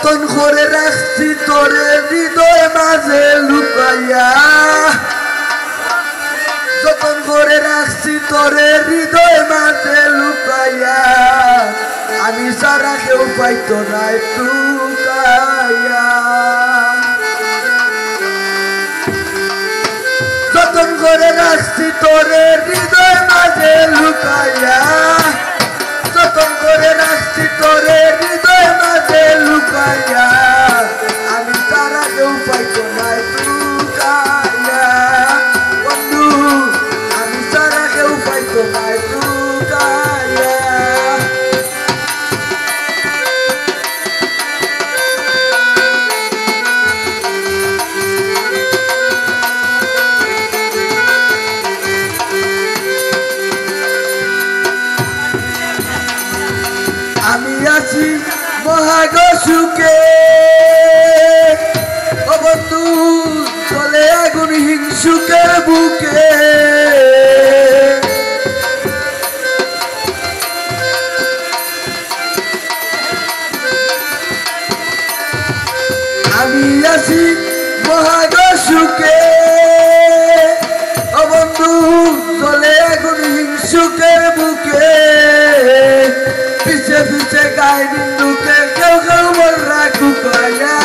যতন করে রাখছি তোরে হৃদয় মাঝে লুকাইয়া যতন করে রাখছি তোরে হৃদয় মাঝে লুকাইয়া আমি সারা কেউ পাইতো না টুকাইয়া যতন করে রাখছি তোরে হৃদয় মাঝে লুকাইয়া যতন করে রাখছি তোরে হৃদয় মাঝে লুকাইয়া আমি সারা কেউ পাইতো না টুকাইয়া বন্ধু আমি সারা কেউ পাইতো না টুকাইয়া আমি আছি মহাগ সুখে ও বন্ধু চলে আগুন হিংসুকের বুকে আমি আছি মহাগ সুখে ও বন্ধু চলে আগুন হিংসুকের বুকে পিছে পিছে গায়ে বিন্দুকে কেউ কেউ বল রাখু পায়া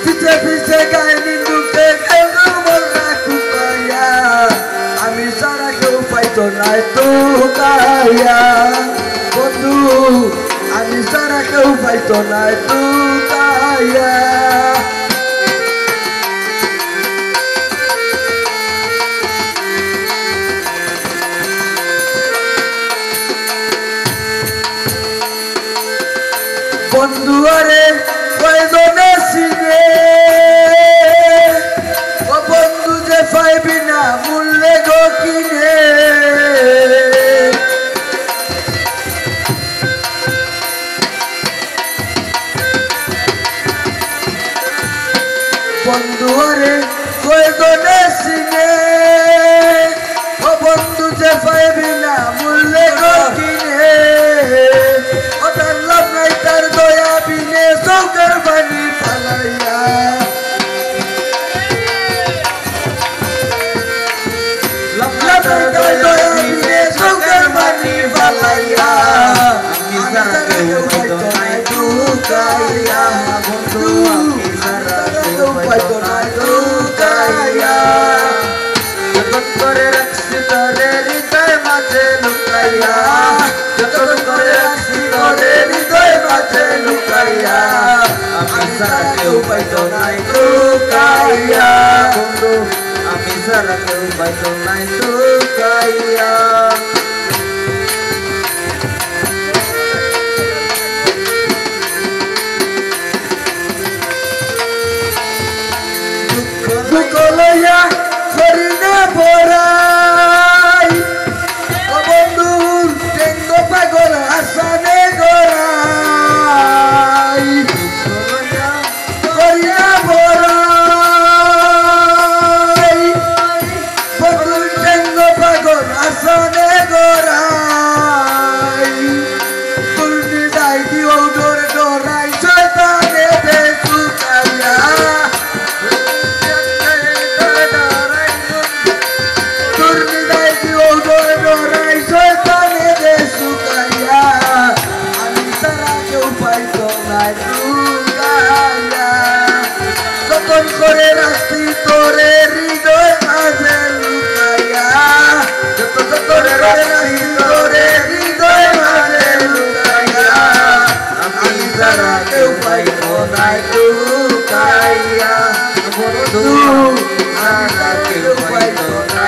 পিছে পিছে গায়ে বিন্দুকে কেউ কেউ বল রাখু পায়া আমি সারা কেউ পাইতো না টুকাইয়া বন্ধু আমি সারা কেউ পাইতো না টুকাইয়া বন্ধু আরে কয়জনে চিনে ও বন্ধু যে পাইবি না মূল্যে গো কিনে বন্ধু আরে কয়জনে চিনে ও বন্ধু যে পাইবি না মূল্যে গো কিনে ওটার লাভ নাই তার দয়া বিনে চৌকের বাণী ফালাইয়া লাভ নাই তার দয়া বিনে চৌকের বাণী ফালাইয়া আমি সারা কেউ পাইতো না টুকাইয়া বন্ধু আমি সারা কেউ পাইতো না টুকাইয়া যতন করে রাখছি তোরে হৃদয় মাঝে লুকাইয়া যতন করে রাখছি তোরে হৃদয় মাঝে লুকাইয়া আমি সারা কেউ পাইতো না টুকাইয়া বন্ধু আমি সারা কেউ পাইতো না টুকাইয়া দুঃখ লইয়া করি না পড়াই ও বন্ধু টেঙ্গ পাগল আসানে গড়াই করি না পড়াই বন্ধু টেঙ্গ পাগল আসানে গড়াই তুলনি যাই দিও ডোর ডরাই শয়তানে বেসুকাইয়া যতন করে রাখছি তোরে হৃদয় মাঝে লুকাইয়া যতন করে রাখছি তোরে হৃদয় মাঝে লুকাইয়া আমি সারা কেউ পাইতো না টুকাইয়া বন্ধু আমি সারা কেউ পাইতো না